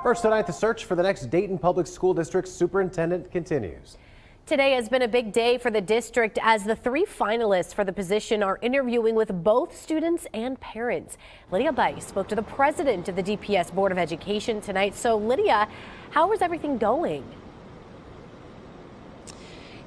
First tonight, the search for the next Dayton Public School District superintendent continues. Today has been a big day for the district as the 3 finalists for the position are interviewing with both students and parents. Lydia Bice spoke to the president of the DPS Board of Education tonight. So Lydia, how is everything going?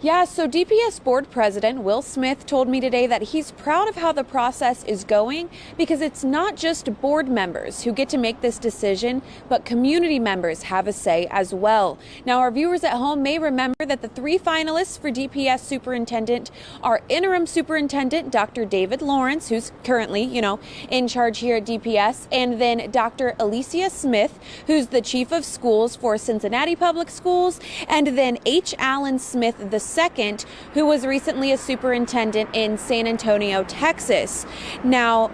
Yeah, so DPS Board President Will Smith told me today that he's proud of how the process is going because it's not just board members who get to make this decision, but community members have a say as well. Now, our viewers at home may remember that the 3 finalists for DPS Superintendent are Interim Superintendent Dr. David Lawrence, who's currently, in charge here at DPS, and then Dr. Alicia Smith, who's the Chief of Schools for Cincinnati Public Schools, and then H. Allen Smith II, who was recently a superintendent in San Antonio, Texas. Now,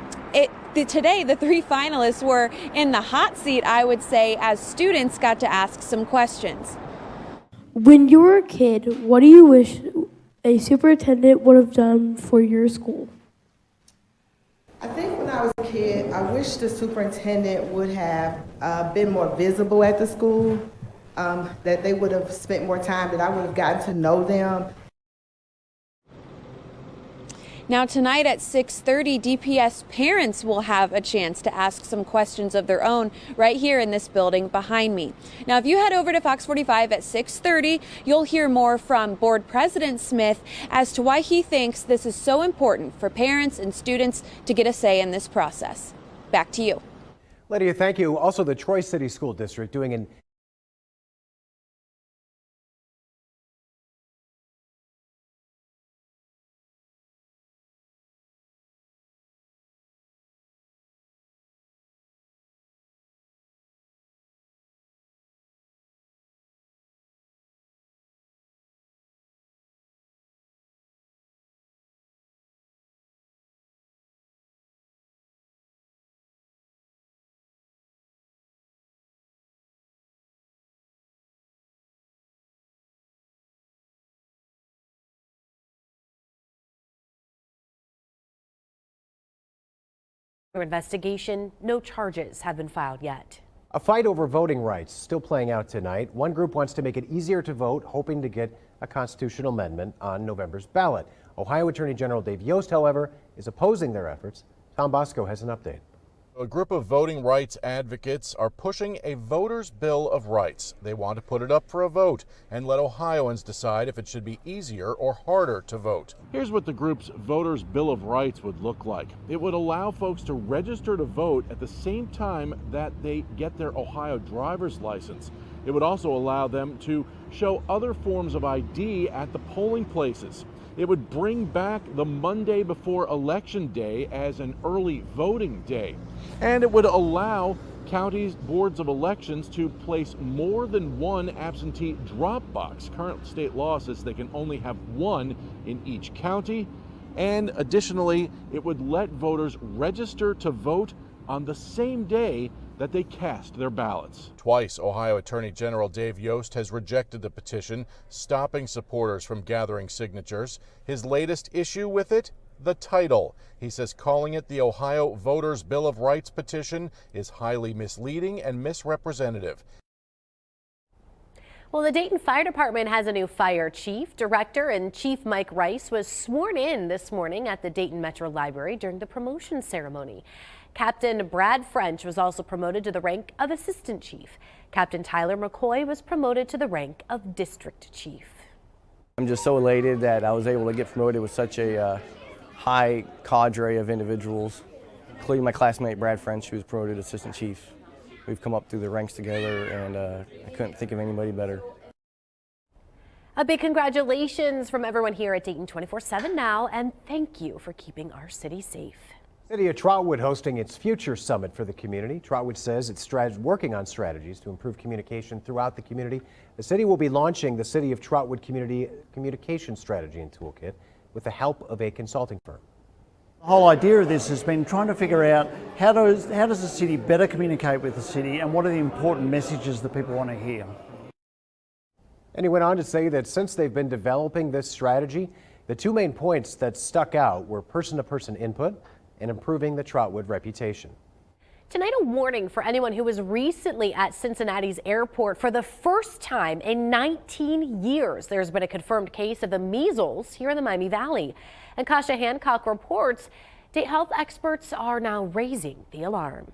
today, the 3 finalists were in the hot seat, I would say, as students got to ask some questions. When you were a kid, what do you wish a superintendent would have done for your school? I think when I was a kid, I wish the superintendent would have been more visible at the school. That they would have spent more time, that I would have gotten to know them. Now tonight at 6:30, DPS parents will have a chance to ask some questions of their own right here in this building behind me. Now, if you head over to Fox 45 at 6:30, you'll hear more from Board President Smith as to why he thinks this is so important for parents and students to get a say in this process. Back to you. Lydia, thank you. Also, the Troy City School District doing an Investigation, no charges have been filed yet. A fight over voting rights still playing out tonight. One group wants to make it easier to vote, hoping to get a constitutional amendment on November's ballot. Ohio Attorney General Dave Yost, however, is opposing their efforts. Tom Bosco has an update. A group of voting rights advocates are pushing a voter's bill of rights. They want to put it up for a vote and let Ohioans decide if it should be easier or harder to vote. Here's what the group's voters' bill of rights would look like. It would allow folks to register to vote at the same time that they get their Ohio driver's license. It would also allow them to show other forms of ID at the polling places. It would bring back the Monday before Election Day as an early voting day. And it would allow counties' boards of elections to place more than one absentee drop box. Current state law says they can only have one in each county. And additionally, it would let voters register to vote on the same day that they cast their ballots. Twice, Ohio Attorney General Dave Yost has rejected the petition, stopping supporters from gathering signatures. His latest issue with it? The title. He says calling it the Ohio Voters' Bill of Rights petition is highly misleading and misrepresentative. Well, the Dayton Fire Department has a new fire chief. Director and Chief Mike Rice was sworn in this morning at the Dayton Metro Library during the promotion ceremony. Captain Brad French was also promoted to the rank of Assistant Chief. Captain Tyler McCoy was promoted to the rank of District Chief. I'm just so elated that I was able to get promoted with such a high cadre of individuals, including my classmate Brad French, who was promoted to Assistant Chief. We've come up through the ranks together, and I couldn't think of anybody better. A big congratulations from everyone here at Dayton 24/7 Now, and thank you for keeping our city safe. City of Trotwood hosting its Future Summit for the community. Trotwood says it's working on strategies to improve communication throughout the community. The city will be launching the City of Trotwood Communication Strategy and Toolkit with the help of a consulting firm. The whole idea of this has been trying to figure out how does the city better communicate with the city and what are the important messages that people want to hear. And he went on to say that since they've been developing this strategy, the 2 main points that stuck out were person-to-person input and improving the Trotwood reputation. Tonight, a warning for anyone who was recently at Cincinnati's airport for the first time in 19 years. There's been a confirmed case of the measles here in the Miami Valley. And Kasha Hancock reports Dayton health experts are now raising the alarm.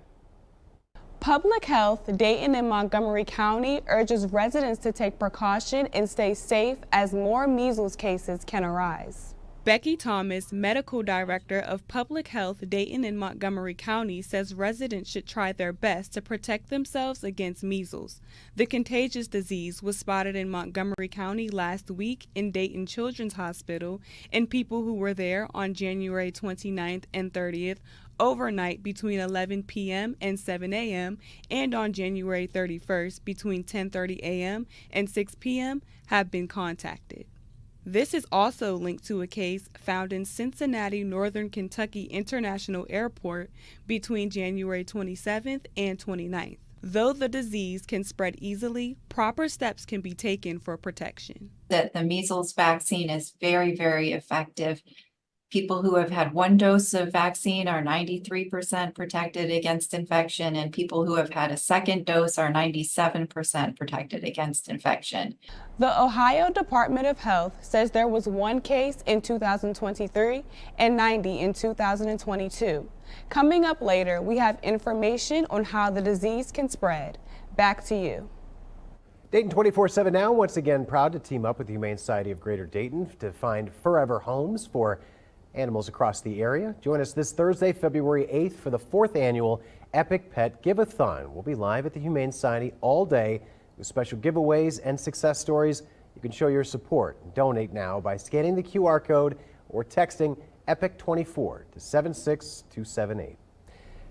Public Health Dayton and Montgomery County urges residents to take precaution and stay safe as more measles cases can arise. Becky Thomas, Medical Director of Public Health Dayton and Montgomery County, says residents should try their best to protect themselves against measles. The contagious disease was spotted in Montgomery County last week in Dayton Children's Hospital, and people who were there on January 29th and 30th overnight between 11 p.m. and 7 a.m. and on January 31st between 10:30 a.m. and 6 p.m. have been contacted. This is also linked to a case found in Cincinnati, Northern Kentucky International Airport between January 27th and 29th. Though the disease can spread easily, proper steps can be taken for protection. That the measles vaccine is very, very effective. People who have had one dose of vaccine are 93% protected against infection, and people who have had a second dose are 97% protected against infection. The Ohio Department of Health says there was one case in 2023 and 90 in 2022. Coming up later, we have information on how the disease can spread. Back to you. Dayton 24/7 now, once again proud to team up with the Humane Society of Greater Dayton to find forever homes for animals across the area. Join us this Thursday, February 8th for the 4th annual Epic Pet Give-a-thon. We'll be live at the Humane Society all day with special giveaways and success stories. You can show your support and donate now by scanning the QR code or texting EPIC24 to 76278.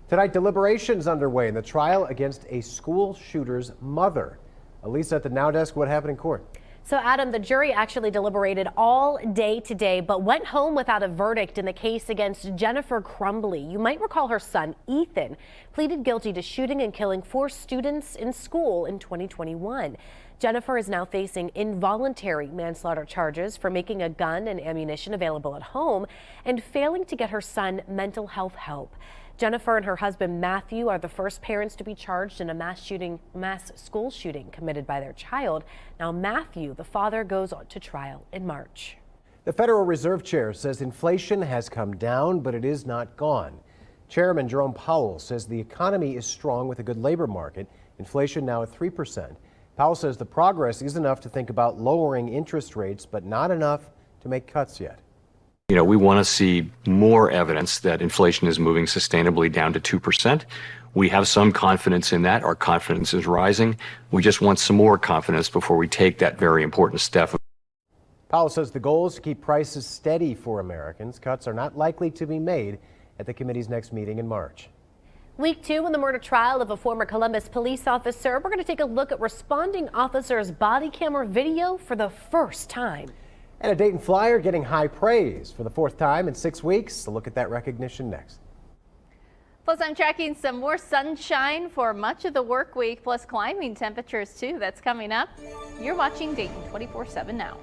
Tonight, deliberations underway in the trial against a school shooter's mother. Elisa at the Now Desk, what happened in court? So, Adam, the jury actually deliberated all day today, but went home without a verdict in the case against Jennifer Crumbly. You might recall her son, Ethan, pleaded guilty to shooting and killing 4 students in school in 2021. Jennifer is now facing involuntary manslaughter charges for making a gun and ammunition available at home and failing to get her son mental health help. Jennifer and her husband Matthew are the first parents to be charged in a mass school shooting committed by their child. Now Matthew, the father, goes on to trial in March. The Federal Reserve Chair says inflation has come down, but it is not gone. Chairman Jerome Powell says the economy is strong with a good labor market. Inflation now at 3%. Powell says the progress is enough to think about lowering interest rates, but not enough to make cuts yet. We want to see more evidence that inflation is moving sustainably down to 2%. We have some confidence in that. Our confidence is rising. We just want some more confidence before we take that very important step. Powell says the goal is to keep prices steady for Americans. Cuts are not likely to be made at the committee's next meeting in March. Week 2 in the murder trial of a former Columbus police officer. We're going to take a look at responding officers' body camera video for the first time. And a Dayton Flyer getting high praise for the 4th time in 6 weeks. A look at that recognition next. Plus, I'm tracking some more sunshine for much of the work week, plus climbing temperatures too. That's coming up. You're watching Dayton 24/7 now.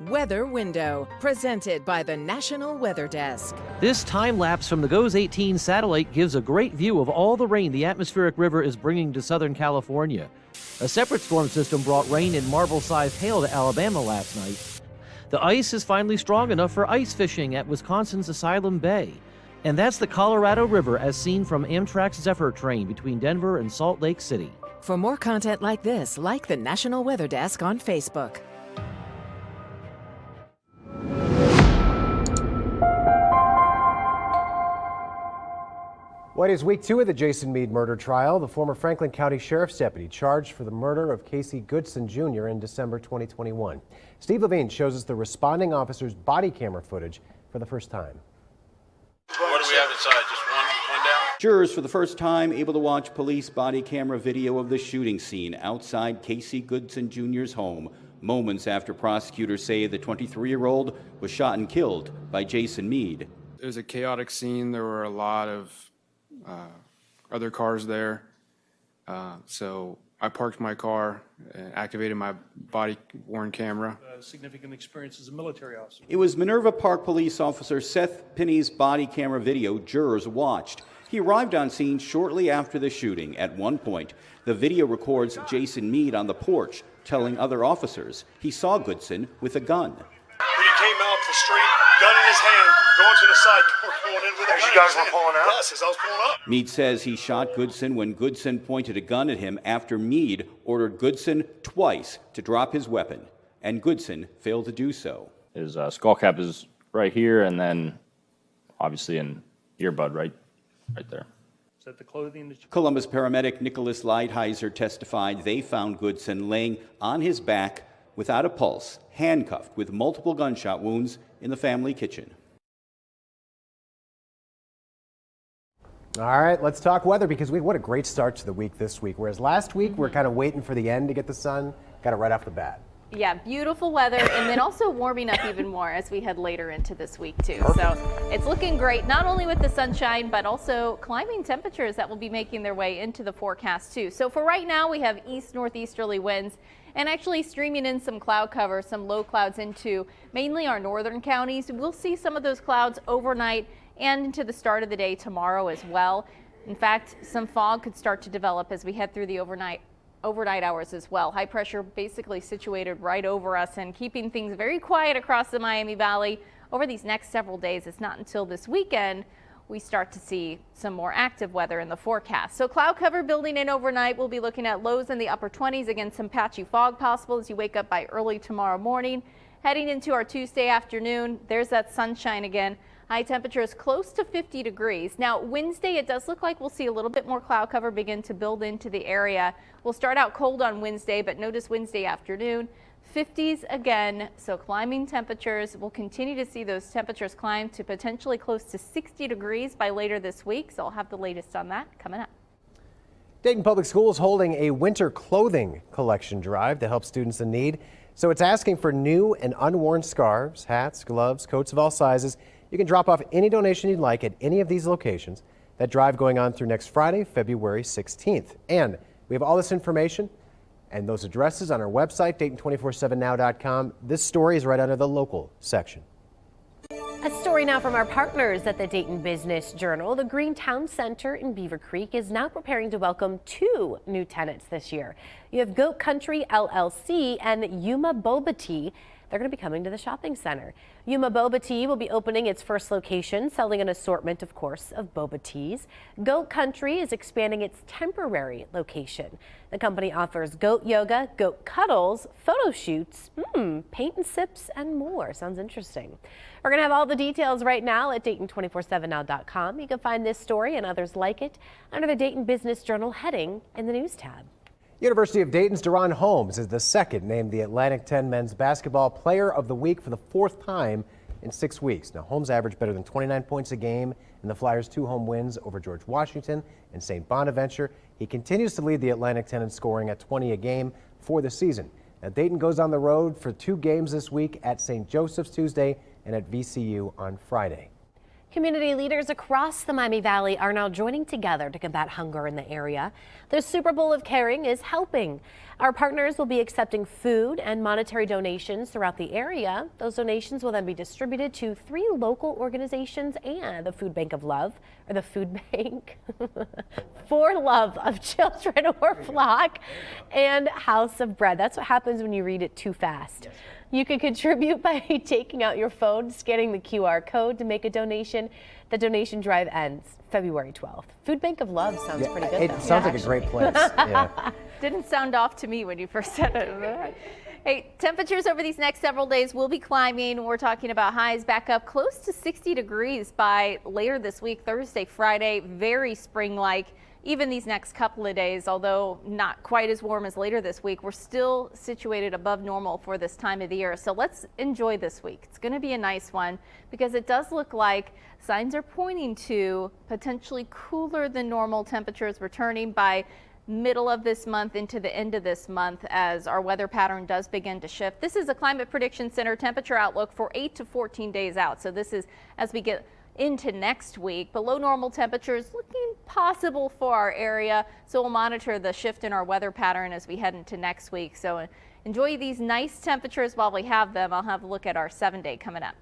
Weather Window, presented by the National Weather Desk. This time lapse from the GOES 18 satellite gives a great view of all the rain the atmospheric river is bringing to Southern California. A separate storm system brought rain and marble-sized hail to Alabama last night. The ice is finally strong enough for ice fishing at Wisconsin's Asylum Bay. And that's the Colorado River as seen from Amtrak's Zephyr train between Denver and Salt Lake City. For more content like this, like the National Weather Desk on Facebook. Well, it is week 2 of the Jason Meade murder trial. The former Franklin County Sheriff's deputy charged for the murder of Casey Goodson Jr. in December 2021. Steve Levine shows us the responding officer's body camera footage for the first time. What do we have inside? Just one down? Jurors for the first time able to watch police body camera video of the shooting scene outside Casey Goodson Jr.'s home, moments after prosecutors say the 23-year-old was shot and killed by Jason Meade. It was a chaotic scene. There were a lot of other cars there. So I parked my car and activated my body-worn camera. Significant experience as a military officer. It was Minerva Park Police Officer Seth Pinney's body camera video jurors watched. He arrived on scene shortly after the shooting. At one point, the video records Jason Meade on the porch telling other officers he saw Goodson with a gun. He came out the street, gun in his hand, going to the side door, going in with a gun. As you guys were pulling out? Yes, as I was pulling up. Meade says he shot Goodson when Goodson pointed a gun at him after Meade ordered Goodson twice to drop his weapon, and Goodson failed to do so. His skull cap is right here, and then obviously an earbud right there. Is that the clothing? Columbus paramedic Nicholas Lighthizer testified they found Goodson laying on his back without a pulse, handcuffed with multiple gunshot wounds in the family kitchen. All right, let's talk weather because what a great start to the week this week. Whereas last week we're kind of waiting for the end to get the sun, got it right off the bat. Yeah, beautiful weather, and then also warming up even more as we head later into this week too. Perfect. So it's looking great, not only with the sunshine, but also climbing temperatures that will be making their way into the forecast too. So for right now, we have east-northeasterly winds and actually streaming in some cloud cover, some low clouds into mainly our northern counties. We'll see some of those clouds overnight and into the start of the day tomorrow as well. In fact, some fog could start to develop as we head through the overnight hours as well. High pressure basically situated right over us and keeping things very quiet across the Miami Valley over these next several days. It's not until this weekend we start to see some more active weather in the forecast. So cloud cover building in overnight. We'll be looking at lows in the upper 20s. Again, some patchy fog possible as you wake up by early tomorrow morning. Heading into our Tuesday afternoon, there's that sunshine again. High temperatures close to 50 degrees. Now, Wednesday, it does look like we'll see a little bit more cloud cover begin to build into the area. We'll start out cold on Wednesday, but notice Wednesday afternoon, 50s again. So climbing temperatures, we'll continue to see those temperatures climb to potentially close to 60 degrees by later this week. So I'll have the latest on that coming up. Dayton Public Schools holding a winter clothing collection drive to help students in need. So it's asking for new and unworn scarves, hats, gloves, coats of all sizes. You can drop off any donation you'd like at any of these locations. That drive going on through next Friday, February 16th. And we have all this information and those addresses on our website, Dayton247now.com. This story is right under the local section. A story now from our partners at the Dayton Business Journal. The Greene Town Center in Beaver Creek is now preparing to welcome 2 new tenants this year. You have Goat Country LLC and Yuma Boba Tea. They're going to be coming to the shopping center. Yuma Boba Tea will be opening its first location, selling an assortment, of course, of boba teas. Goat Country is expanding its temporary location. The company offers goat yoga, goat cuddles, photo shoots, paint and sips, and more. Sounds interesting. We're going to have all the details right now at Dayton247now.com. You can find this story and others like it under the Dayton Business Journal heading in the News tab. University of Dayton's Deron Holmes is the second named the Atlantic 10 Men's Basketball Player of the Week for the 4th time in 6 weeks. Now, Holmes averaged better than 29 points a game in the Flyers' 2 home wins over George Washington and St. Bonaventure. He continues to lead the Atlantic 10 in scoring at 20 a game for the season. Now, Dayton goes on the road for 2 games this week at St. Joseph's Tuesday and at VCU on Friday. Community leaders across the Miami Valley are now joining together to combat hunger in the area. The Super Bowl of Caring is helping. Our partners will be accepting food and monetary donations throughout the area. Those donations will then be distributed to 3 local organizations and the Food Bank of Love, or the Food Bank for Love of Children or Flock, and House of Bread. That's what happens when you read it too fast. You can contribute by taking out your phone, scanning the QR code to make a donation. The donation drive ends February 12th. Food Bank of Love sounds pretty good, though. It sounds like a great place. Yeah. Didn't sound off to me when you first said it. Hey, temperatures over these next several days will be climbing. We're talking about highs back up close to 60 degrees by later this week, Thursday, Friday. Very spring-like. Even these next couple of days, although not quite as warm as later this week, we're still situated above normal for this time of the year. So let's enjoy this week. It's going to be a nice one because it does look like signs are pointing to potentially cooler than normal temperatures returning by middle of this month into the end of this month as our weather pattern does begin to shift. This is a Climate Prediction Center temperature outlook for 8 to 14 days out. So this is as we get into next week. Below normal temperatures looking possible for our area, so we'll monitor the shift in our weather pattern as we head into next week. So enjoy these nice temperatures while we have them. I'll have a look at our 7-day coming up.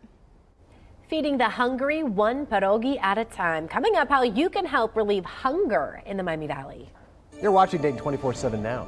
Feeding the hungry one pierogi at a time. Coming up, how you can help relieve hunger in the Miami Valley. You're watching Dayton 24/7 now.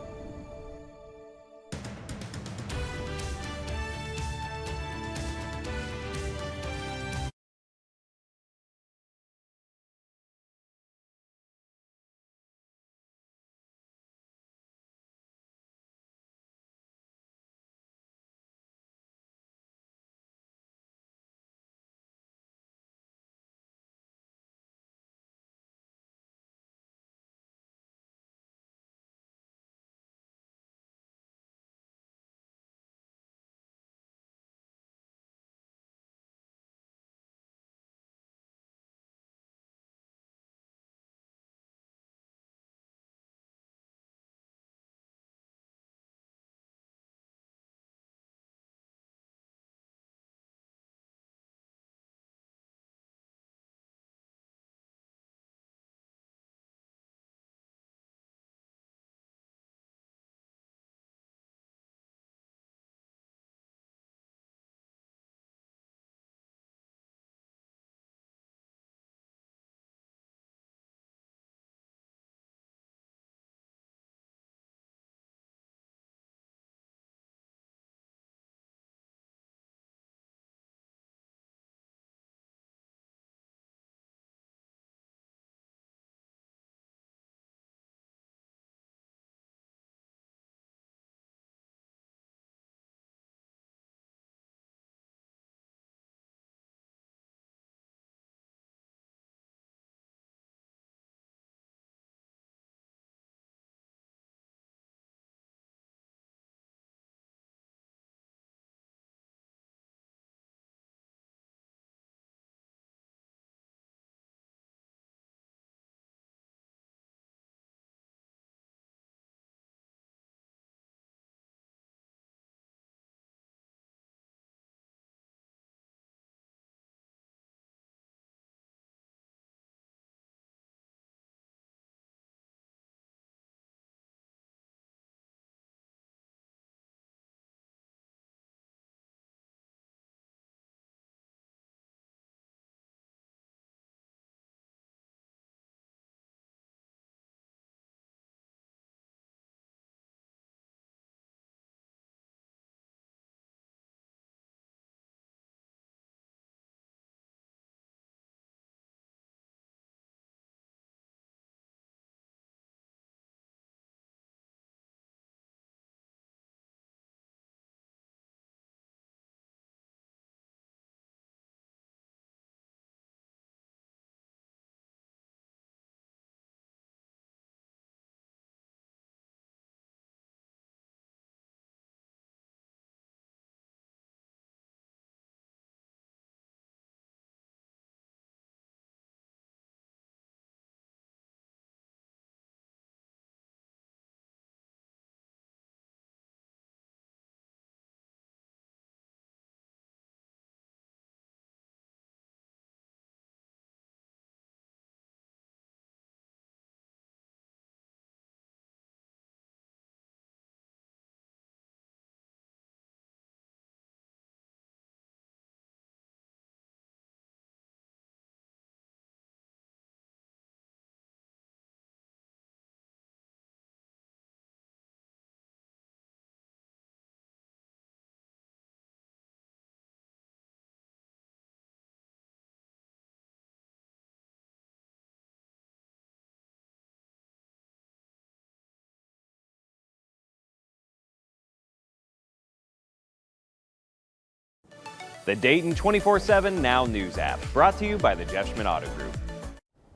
The Dayton 24/7 Now News app, brought to you by the Jeff Schmidt Auto Group.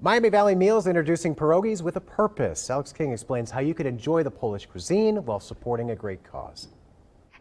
Miami Valley Meals introducing pierogies with a purpose. Alex King explains how you could enjoy the Polish cuisine while supporting a great cause.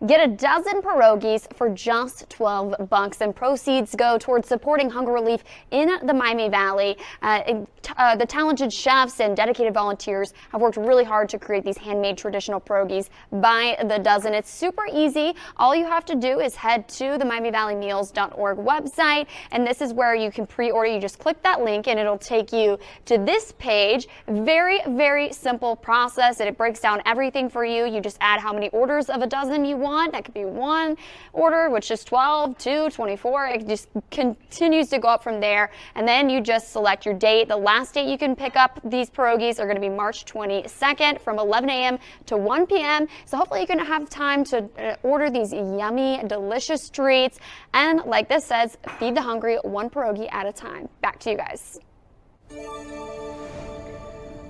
Get a dozen pierogies for just $12, and proceeds go towards supporting hunger relief in the Miami Valley. The talented chefs and dedicated volunteers have worked really hard to create these handmade traditional pierogies by the dozen. It's super easy. All you have to do is head to the MiamiValleyMeals.org website, and this is where you can pre-order. You just click that link and it'll take you to this page. Very, very simple process, and it breaks down everything for you. You just add how many orders of a dozen you want. That could be one order, which is 12, 2, 24. It just continues to go up from there. And then you just select your date. The last date you can pick up these pierogies are going to be March 22nd from 11 a.m. to 1 p.m. So hopefully you're going to have time to order these yummy, delicious treats. And like this says, feed the hungry one pierogi at a time. Back to you guys.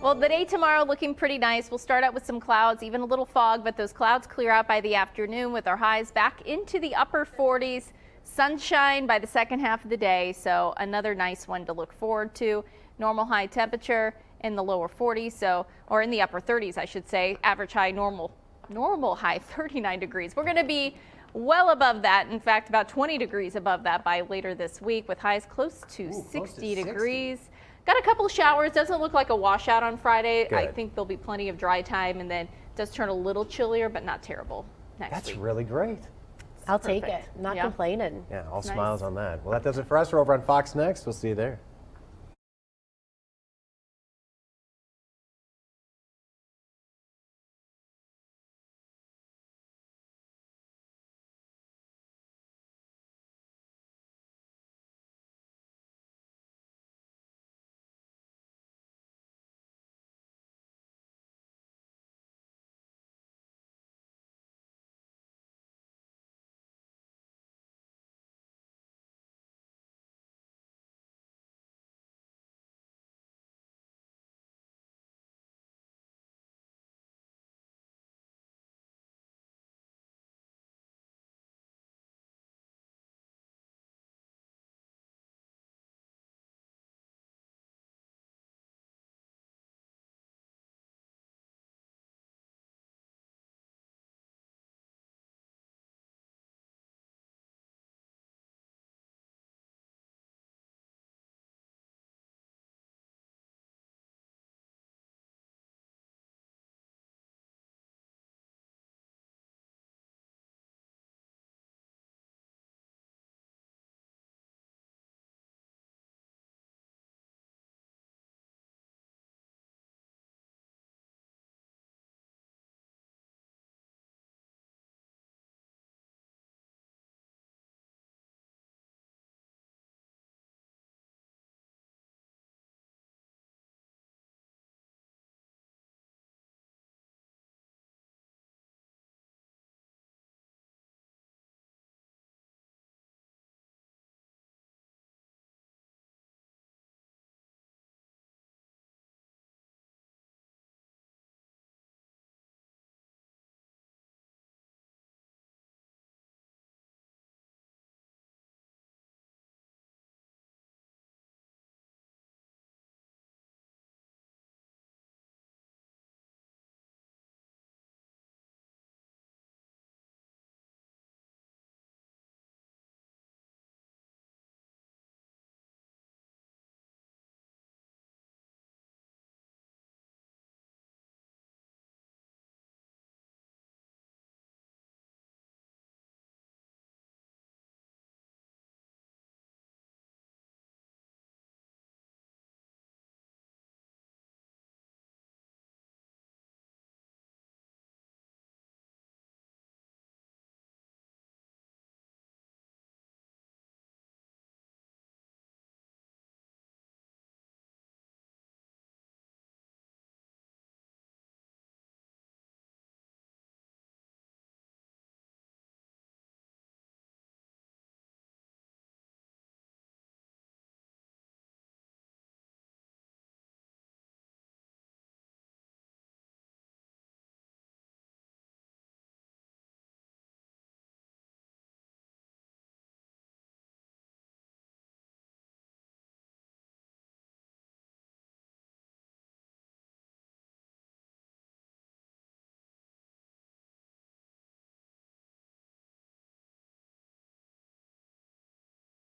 Well, the day tomorrow looking pretty nice. We'll start out with some clouds, even a little fog, but those clouds clear out by the afternoon with our highs back into the upper 40s. Sunshine by the second half of the day, so another nice one to look forward to. Normal high temperature in the lower 40s, or in the upper 30s, I should say. Average high normal high 39 degrees. We're going to be well above that. In fact, about 20 degrees above that by later this week, with highs close to 60 degrees. Got a couple of showers. Doesn't look like a washout on Friday. Good. I think there'll be plenty of dry time, and then it does turn a little chillier, but not terrible next week. That's really great. I'll take it. Not complaining. Yeah, all Nice. smiles on that. Well, that does it for us. We're over on Fox Next. We'll see you there.